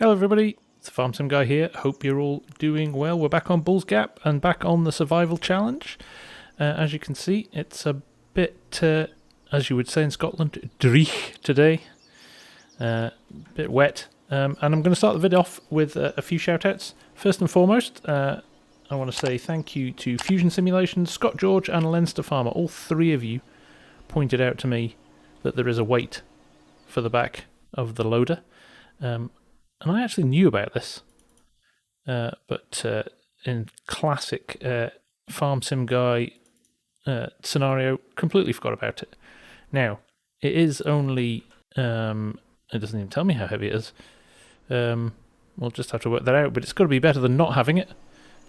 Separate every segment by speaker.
Speaker 1: Hello everybody, it's the Farm Sim Guy here. Hope you're all doing well. We're back on Bull's Gap and back on the survival challenge. As you can see, it's a bit, as you would say in Scotland, dreich today. Bit wet. And I'm going to start the video off with a few shout-outs. First and foremost, I want to say thank you to Fusion Simulations, Scott George and Leinster Farmer. All three of you pointed out to me that there is a weight for the back of the loader. And I actually knew about this, but in classic Farm Sim Guy scenario, completely forgot about it. Now, it is only, it doesn't even tell me how heavy it is. We'll just have to work that out, but it's got to be better than not having it.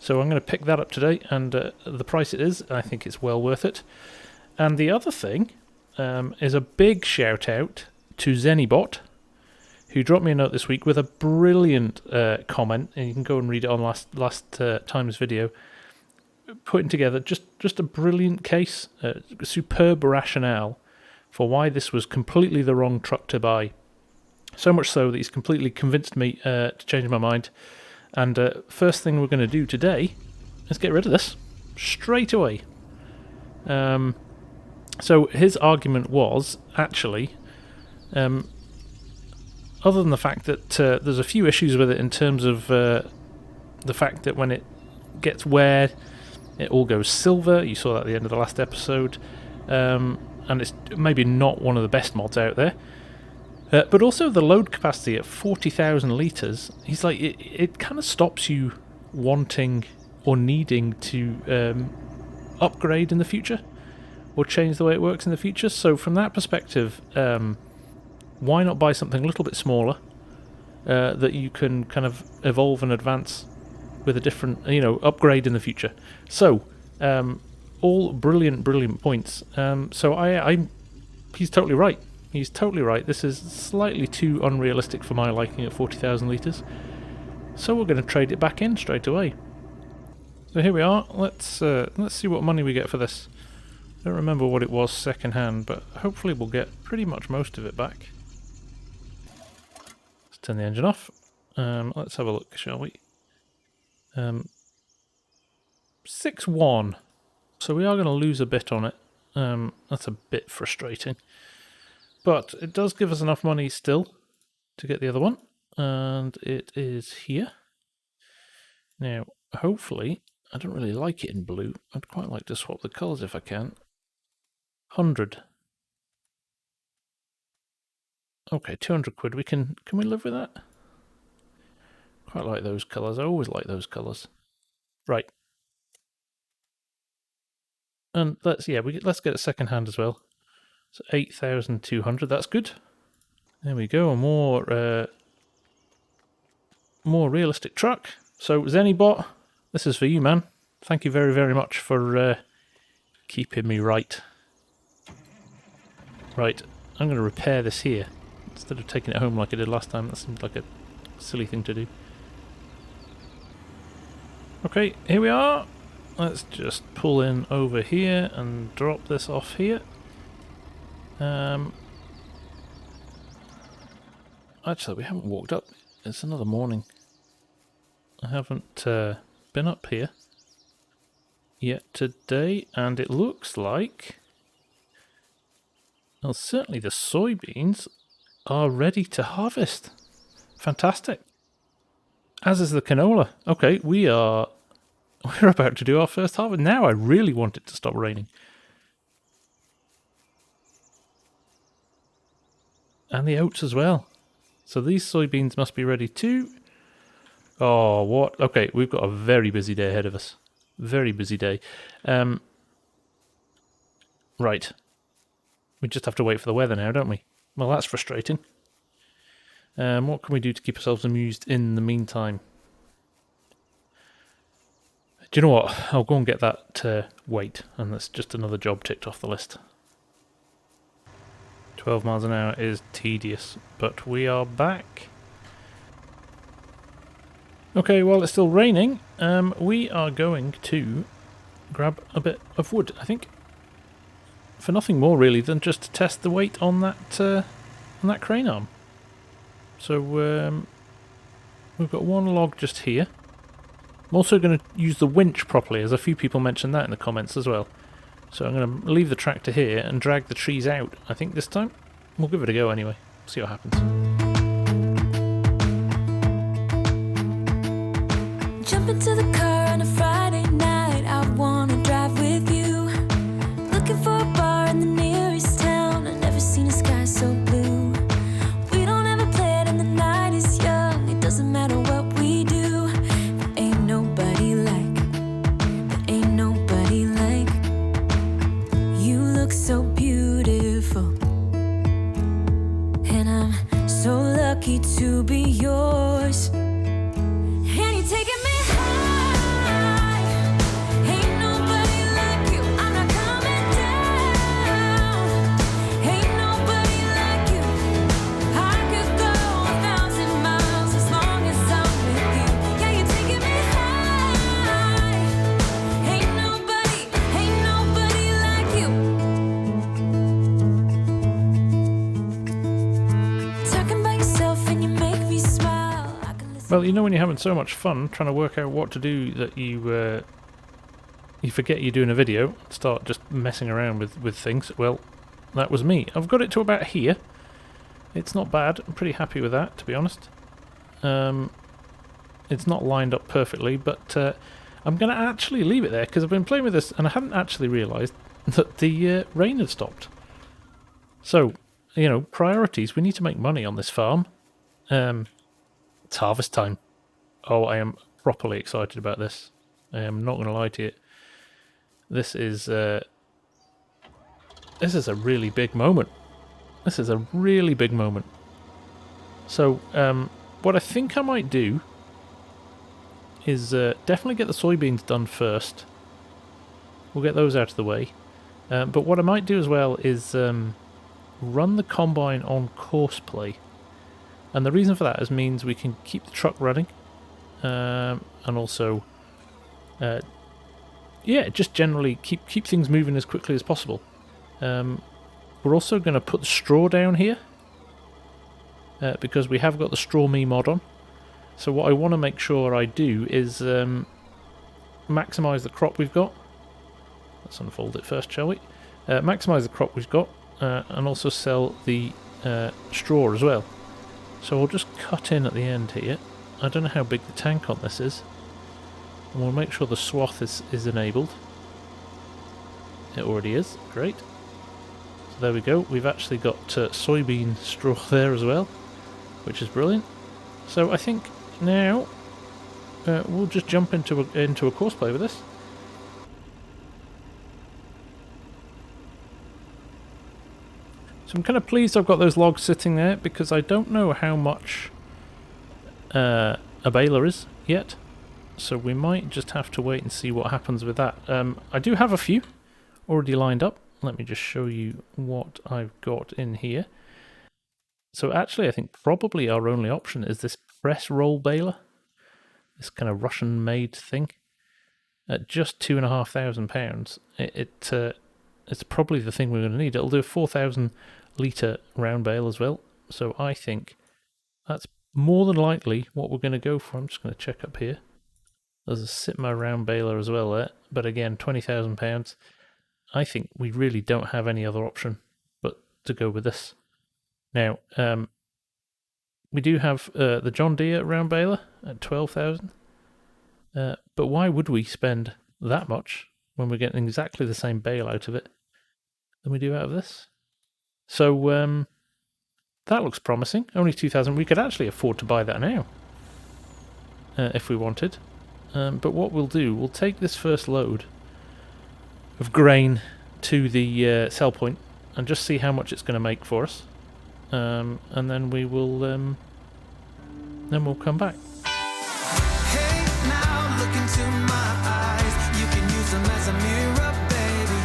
Speaker 1: So I'm going to pick that up today, and the price it is, I think it's well worth it. And the other thing is a big shout out to Zenibot, who dropped me a note this week with a brilliant comment, and you can go and read it on last time's video, putting together just a brilliant case, superb rationale for why this was completely the wrong truck to buy. So much so that he's completely convinced me to change my mind. And first thing we're going to do today is get rid of this straight away. So his argument was actually, other than the fact that there's a few issues with it in terms of the fact that when it gets wear, it all goes silver. You saw that at the end of the last episode. And it's maybe not one of the best mods out there. But also the load capacity at 40,000 litres, he's like, it kind of stops you wanting or needing to upgrade in the future or change the way it works in the future. So from that perspective, why not buy something a little bit smaller that you can kind of evolve and advance with a different, upgrade in the future. So, all brilliant points. So he's totally right. He's totally right. This is slightly too unrealistic for my liking at 40,000 litres. So we're going to trade it back in straight away. So here we are. Let's see what money we get for this. I don't remember what it was second hand, but hopefully we'll get pretty much most of it back. Let's turn the engine off. Let's have a look, shall we? 6-1. So we are going to lose a bit on it. That's a bit frustrating. But it does give us enough money still to get the other one. And it is here. Now, hopefully, I don't really like it in blue. I'd quite like to swap the colours if I can. 100. Okay, 200 quid. Can we live with that? Quite like those colours. I always like those colours. Right. And let's get a second hand as well. So 8,200. That's good. There we go. A more realistic truck. So Zenibot, this is for you, man. Thank you very, very much for keeping me right. Right. I'm going to repair this here instead of taking it home like I did last time. That seemed like a silly thing to do. Okay, here we are. Let's just pull in over here and drop this off here. Actually, we haven't walked up. It's another morning. I haven't been up here yet today, and it looks like, well, certainly the soybeans are ready to harvest. Fantastic. As is the canola. Okay, we're about to do our first harvest. Now I really want it to stop raining. And the oats as well. So these soybeans must be ready too. Oh, what? Okay, we've got a very busy day ahead of us. Very busy day. Right. We just have to wait for the weather now, don't we? Well, that's frustrating. What can we do to keep ourselves amused in the meantime? Do you know what? I'll go and get that weight, and that's just another job ticked off the list. 12 miles an hour is tedious, but we are back. Okay, while it's still raining, we are going to grab a bit of wood, I think. For nothing more really than just to test the weight on that crane arm. So we've got one log just here. I'm also going to use the winch properly, as a few people mentioned that in the comments as well. So I'm going to leave the tractor here and drag the trees out, I think this time. We'll give it a go anyway, see what happens.
Speaker 2: Jump into the car on a Friday night, I wanna drive with you. Looking for a bar in the nearest town, I've never seen a sky so blue. We don't ever play it and the night is young, it doesn't matter what we do. There ain't nobody like, there ain't nobody like. You look so beautiful, and I'm so lucky to be yours. And you're taking me high, ain't nobody like you. I'm not coming down, ain't nobody like you. I could go 1,000 miles as long as I'm with you. Yeah, you're taking me high, ain't nobody like you. Talking about yourself and you make me smile. I can listen.
Speaker 1: Well, you know when you're having so much fun trying to work out what to do that you forget you're doing a video and start just messing around with things. Well, that was me. I've got it to about here. It's not bad. I'm pretty happy with that, to be honest. It's not lined up perfectly, but I'm going to actually leave it there because I've been playing with this and I hadn't actually realised that the rain had stopped. So, you know, priorities. We need to make money on this farm. It's harvest time. Oh, I am properly excited about this. I am not going to lie to you. This is a really big moment. This is a really big moment. So, what I think I might do is definitely get the soybeans done first. We'll get those out of the way. But what I might do as well is run the combine on courseplay. And the reason for that is means we can keep the truck running. And also, yeah, just generally keep things moving as quickly as possible. We're also going to put the straw down here. Because we have got the Straw Me mod on. So what I want to make sure I do is maximise the crop we've got. Let's unfold it first, shall we? Maximise the crop we've got, and also sell the straw as well. So we'll just cut in at the end here. I don't know how big the tank on this is. And we'll make sure the swath is enabled. It already is, great. So there we go, we've actually got soybean straw there as well, which is brilliant. So I think now we'll just jump into a courseplay with this. So I'm kind of pleased I've got those logs sitting there because I don't know how much a baler is yet. So we might just have to wait and see what happens with that. I do have a few already lined up. Let me just show you what I've got in here. So actually I think probably our only option is this press roll baler. This kind of Russian made thing. At just £2,500. It's probably the thing we're going to need. It'll do a 4,000 litre round bale as well. So I think that's more than likely what we're going to go for. I'm just going to check up here. There's a Sitma round baler as well there. But again, £20,000. I think we really don't have any other option but to go with this. Now, we do have the John Deere round baler at 12,000. But why would we spend that much when we're getting exactly the same bale out of it than we do out of this? So that looks promising. Only 2,000. We could actually afford to buy that now if we wanted. But what we'll do, we'll take this first load of grain to the sell point and just see how much it's going to make for us. And then we will then we'll come back.
Speaker 3: Hey, now look into my eyes. You can use them as a mirror, baby.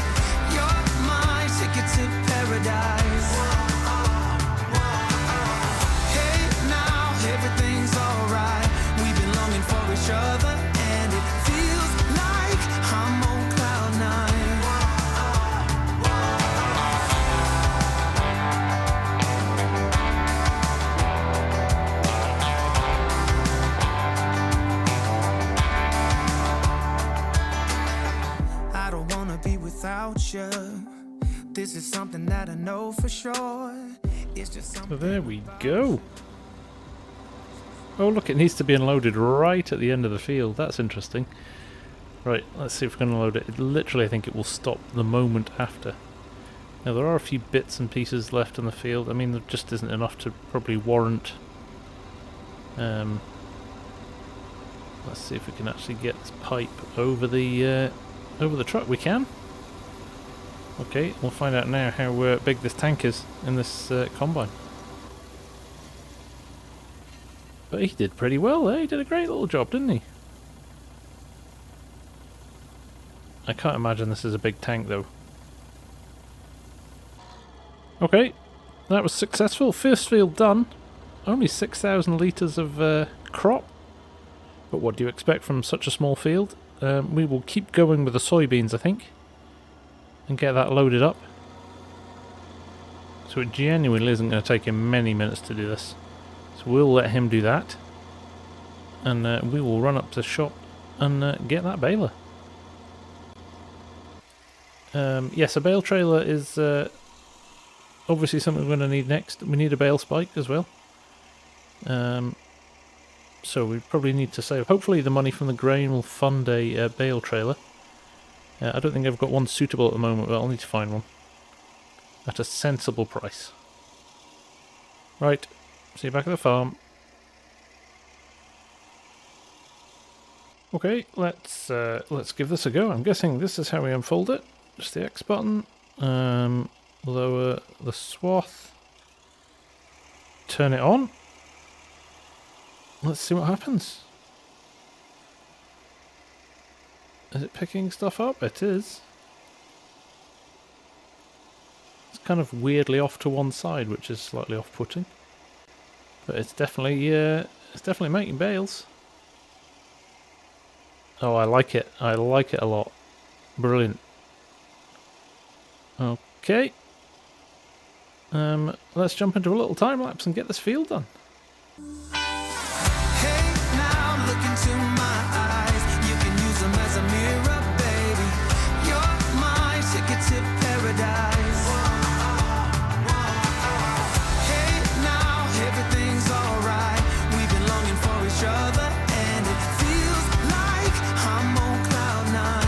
Speaker 3: You're my ticket to paradise. Hey, now everything's alright. We've been longing for each other, and it feels like I'm on cloud nine. about you. This is something that I know for sure. It's just
Speaker 1: So
Speaker 3: something.
Speaker 1: there we go. Oh look, it needs to be unloaded right at the end of the field. That's interesting. Right, let's see if we can unload it. Literally, I think it will stop the moment after. Now there are a few bits and pieces left in the field. I mean, there just isn't enough to probably warrant. Let's see if we can actually get this pipe over the truck. We can. Okay, we'll find out now how big this tank is in this combine. But he did pretty well, eh? He did a great little job, didn't he? I can't imagine this is a big tank, though. Okay, that was successful. First field done. Only 6,000 litres of crop. But what do you expect from such a small field? We will keep going with the soybeans, I think. And get that loaded up. So it genuinely isn't going to take him many minutes to do this. So we'll let him do that. And we will run up to the shop and get that baler. Yes, a bale trailer is obviously something we're going to need next. We need a bale spike as well. So we probably need to save. Hopefully the money from the grain will fund a bale trailer. I don't think I've got one suitable at the moment, but I'll need to find one. At a sensible price. Right, see you back at the farm. Okay, let's give this a go. I'm guessing this is how we unfold it. Just the X button. Lower the swath. Turn it on. Let's see what happens. Is it picking stuff up? It is. It's kind of weirdly off to one side, which is slightly off-putting. But it's definitely making bales. Oh, I like it. I like it a lot. Brilliant. Okay. Let's jump into a little time lapse and get this field done.
Speaker 3: Hey, now look into my eyes. You can use them as a mirror, baby. You're my ticket to paradise. Hey, now everything's alright. We've been longing for each other, and it feels like I'm on cloud nine.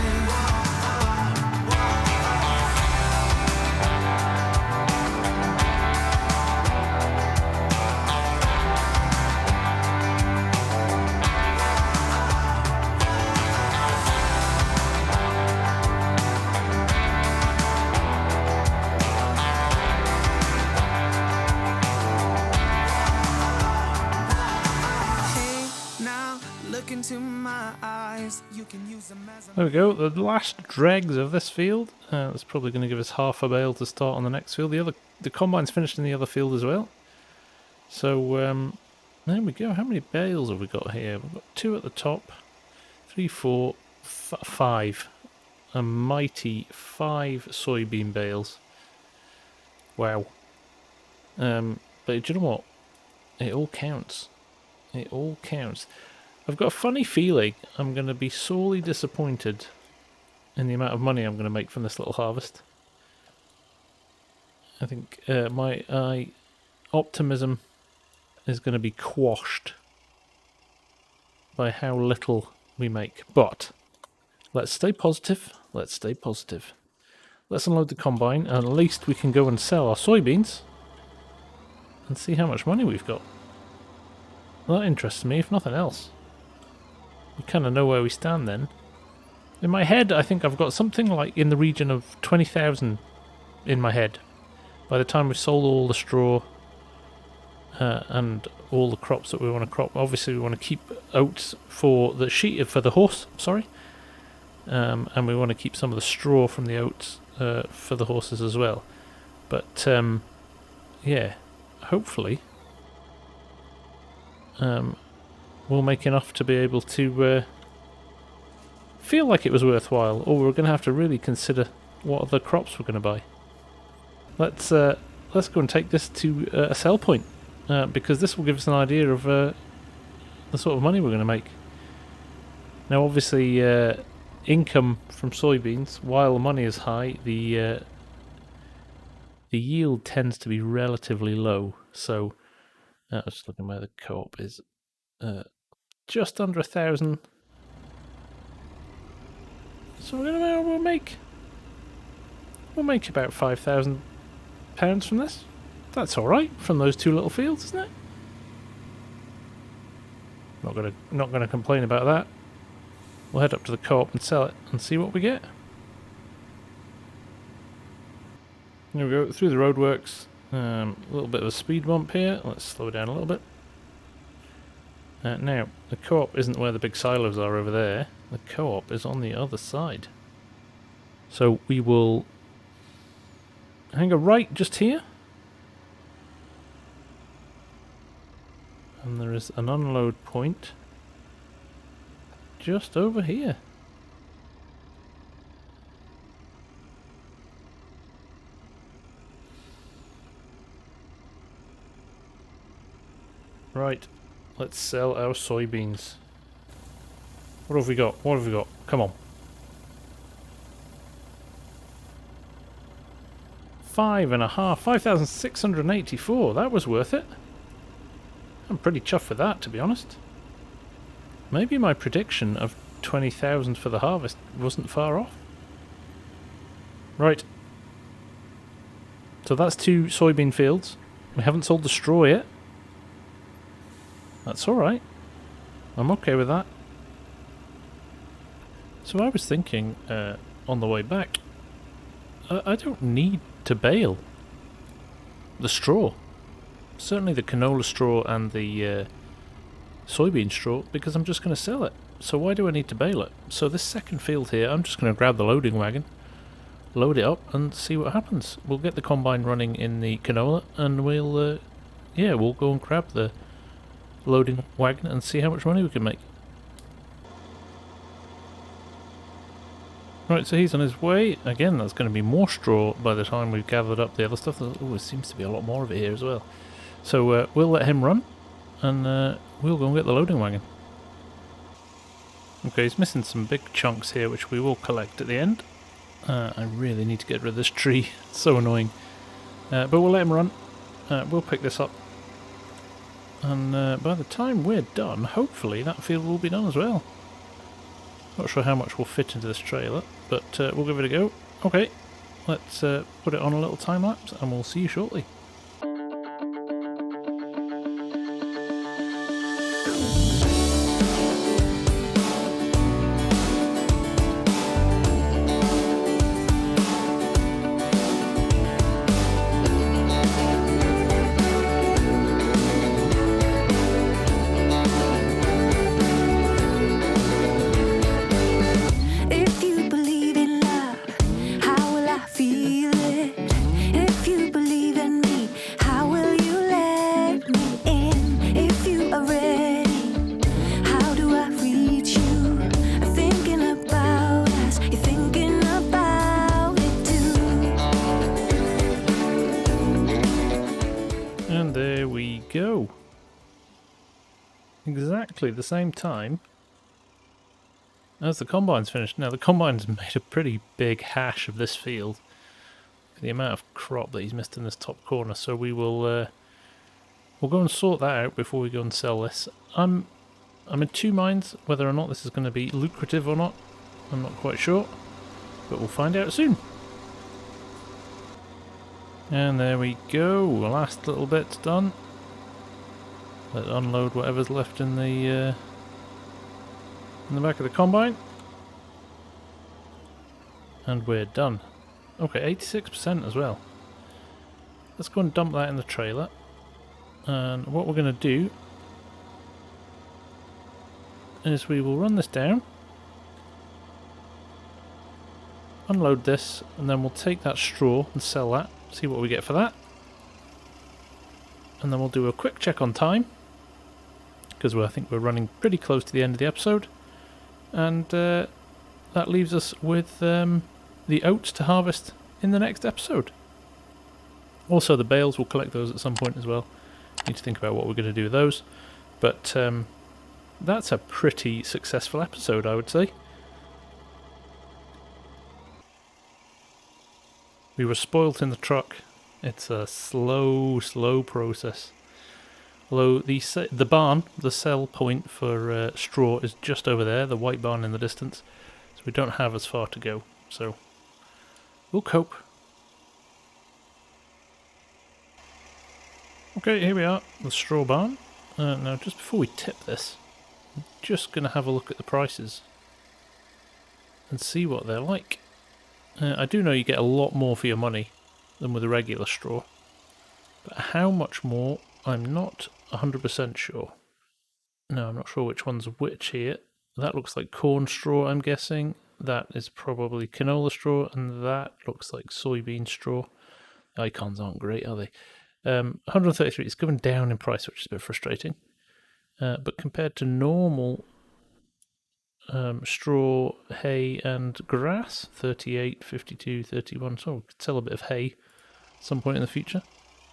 Speaker 3: Into my eyes, you can use them as a
Speaker 1: There we go, the last dregs of this field. That's probably going to give us half a bale to start on the next field. The combine's finished in the other field as well. So there we go. How many bales have we got here? We've got 2 at the top, 3, 4, 5. A mighty 5 soybean bales. Wow. But do you know what? It all counts. It all counts. I've got a funny feeling I'm going to be sorely disappointed in the amount of money I'm going to make from this little harvest. I think my optimism is going to be quashed by how little we make. But let's stay positive. Let's stay positive. Let's unload the combine, and at least we can go and sell our soybeans and see how much money we've got. That interests me, if nothing else. We kind of know where we stand then. In my head, I think I've got something like in the region of 20,000 in my head. By the time we've sold all the straw and all the crops that we want to crop, obviously we want to keep oats for the horse. Sorry, and we want to keep some of the straw from the oats for the horses as well. But yeah, hopefully. We'll make enough to be able to feel like it was worthwhile, or we're going to have to really consider what other crops we're going to buy. Let's go and take this to a sell point, because this will give us an idea of the sort of money we're going to make. Now obviously income from soybeans, while the money is high, the yield tends to be relatively low. So I was just looking where the co-op is. Just under 1,000. So we'll make about £5,000 from this. That's all right from those two little fields, isn't it? Not gonna complain about that. We'll head up to the co-op and sell it and see what we get. There we go, through the roadworks. A little bit of a speed bump here. Let's slow down a little bit. Now, the co-op isn't where the big silos are over there. The co-op is on the other side. So we will hang a right just here. And there is an unload point just over here. Right, let's sell our soybeans. What have we got? What have we got? Come on. 5,684. That was worth it. I'm pretty chuffed with that, to be honest. Maybe my prediction of 20,000 for the harvest wasn't far off. Right. So that's 2 soybean fields. We haven't sold the straw yet. That's alright. I'm okay with that. So I was thinking on the way back, I don't need to bale the straw. Certainly the canola straw and the soybean straw, because I'm just going to sell it. So why do I need to bale it? So this second field here, I'm just going to grab the loading wagon, load it up and see what happens. We'll get the combine running in the canola and we'll go and grab the loading wagon and see how much money we can make. Right, so he's on his way. Again, that's going to be more straw by the time we've gathered up the other stuff. Oh, there seems to be a lot more of it here as well. So we'll let him run, and we'll go and get the loading wagon. Okay, he's missing some big chunks here, which we will collect at the end. I really need to get rid of this tree. It's so annoying. But we'll let him run. We'll pick this up. And by the time we're done, hopefully that field will be done as well. Not sure how much will fit into this trailer, but we'll give it a go. Okay, let's put it on a little time lapse and we'll see you shortly.
Speaker 2: If you believe in love, how will I feel it? If you believe in me, how will you let me in? If you are ready, how do I reach you? I'm thinking about us, you're thinking about it too.
Speaker 1: And there we go. Exactly the same time as the combine's finished. Now the combine's made a pretty big hash of this field. The amount of crop that he's missed in this top corner. So we will we'll go and sort that out before we go and sell this. I'm in two minds whether or not this is going to be lucrative or not. I'm not quite sure, but we'll find out soon. And there we go. Last little bit's done. Let's unload whatever's left in the back of the combine. And we're done. Okay, 86% as well. Let's go and dump that in the trailer. And what we're going to do is we will run this down, unload this, and then we'll take that straw and sell that, see what we get for that. And then we'll do a quick check on time, because I think we're running pretty close to the end of the episode. And that leaves us with the oats to harvest in the next episode. Also the bales, we'll collect those at some point as well. Need to think about what we're going to do with those. But that's a pretty successful episode, I would say. We were spoilt in the truck. It's a slow process. Although the barn, the sell point for straw is just over there, the white barn in the distance. So we don't have as far to go. So we'll cope. Okay, here we are, the straw barn. Now just before we tip this, I'm just going to have a look at the prices and see what they're like. I do know you get a lot more for your money than with a regular straw, but how much more, I'm not 100% sure. No, I'm not sure which one's which here. That looks like corn straw, I'm guessing. That is probably canola straw, and that looks like soybean straw. Icons aren't great, are they? 133, it's going down in price, which is a bit frustrating. But compared to normal straw, hay and grass, 38, 52, 31, so we could sell a bit of hay at some point in the future.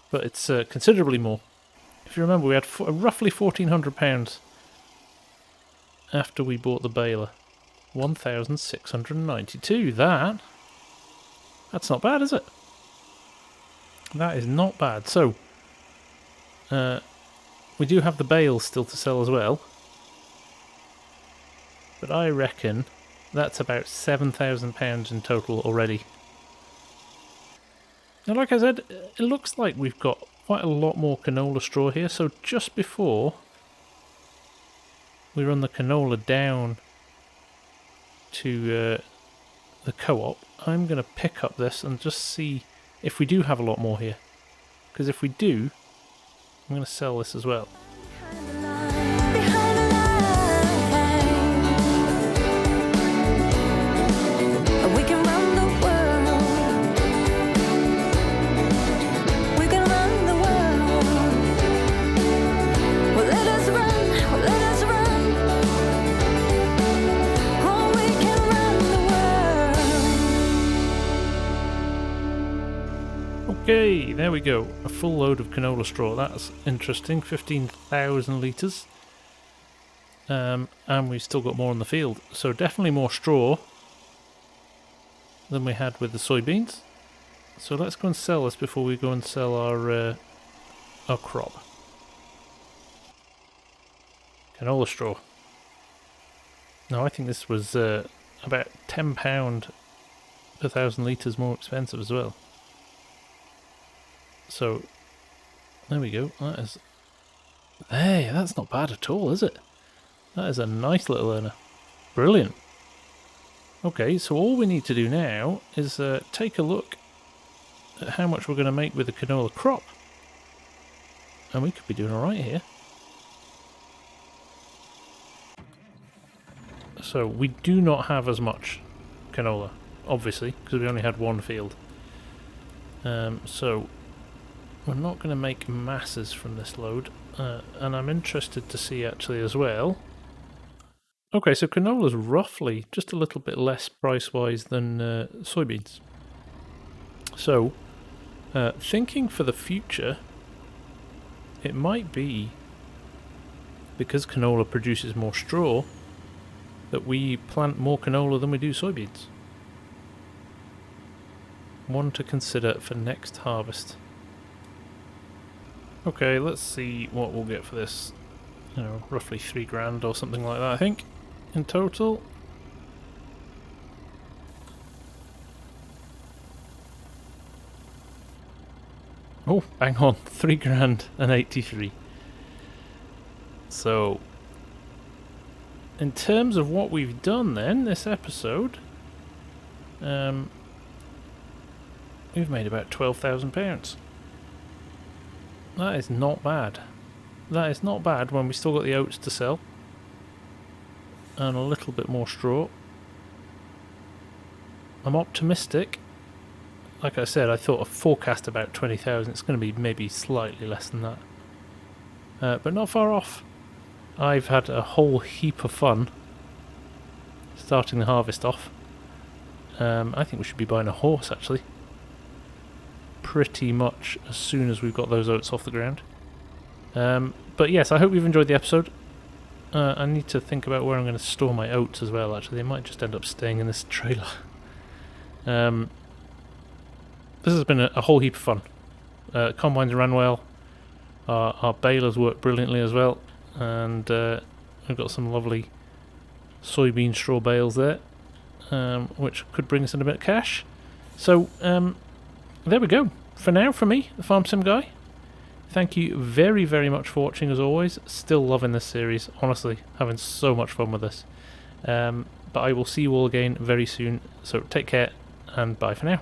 Speaker 1: But it's considerably more. If you remember, we had roughly £1,400 after we bought the baler. 1,692. That's not bad, is it? That is not bad. So, we do have the bales still to sell as well. But I reckon that's about £7,000 in total already. Now, like I said, it looks like we've got quite a lot more canola straw here. So just before we run the canola down to the co-op, I'm going to pick up this and just see if we do have a lot more here. Because if we do, I'm going to sell this as well. Okay, there we go. A full load of canola straw. That's interesting. 15,000 litres. And we've still got more in the field. So definitely more straw than we had with the soybeans. So let's go and sell this before we go and sell our crop. Canola straw. Now I think this was about £10 per 1,000 litres more expensive as well. So, there we go. That is... Hey, that's not bad at all, is it? That is a nice little earner. Brilliant. Okay, so all we need to do now is take a look at how much we're going to make with the canola crop. And we could be doing alright here. So, we do not have as much canola, obviously, because we only had one field. So... we're not going to make masses from this load, and I'm interested to see actually as well. Okay, so canola's roughly just a little bit less price-wise than soybeans. So, thinking for the future, it might be, because canola produces more straw, that we plant more canola than we do soybeans. One to consider for next harvest. Okay, let's see what we'll get for this. You know, roughly £3,000 or something like that, I think, in total. Oh, bang on, £3,083. So, in terms of what we've done then, this episode, we've made about £12,000. That is not bad. That is not bad when we still got the oats to sell. And a little bit more straw. I'm optimistic. Like I said, I thought a forecast about 20,000. It's going to be maybe slightly less than that. But not far off. I've had a whole heap of fun starting the harvest off. I think we should be buying a horse actually. Pretty much as soon as we've got those oats off the ground. But yes, I hope you've enjoyed the episode. I need to think about where I'm going to store my oats as well, actually. They might just end up staying in this trailer. But this has been a whole heap of fun. Combines ran well. Our balers worked brilliantly as well, and we've got some lovely soybean straw bales there, which could bring us in a bit of cash. So there we go for now from me, the Farm Sim Guy. Thank you very, very much for watching as always. Still loving this series, honestly, having so much fun with this. But I will see you all again very soon, so take care and bye for now.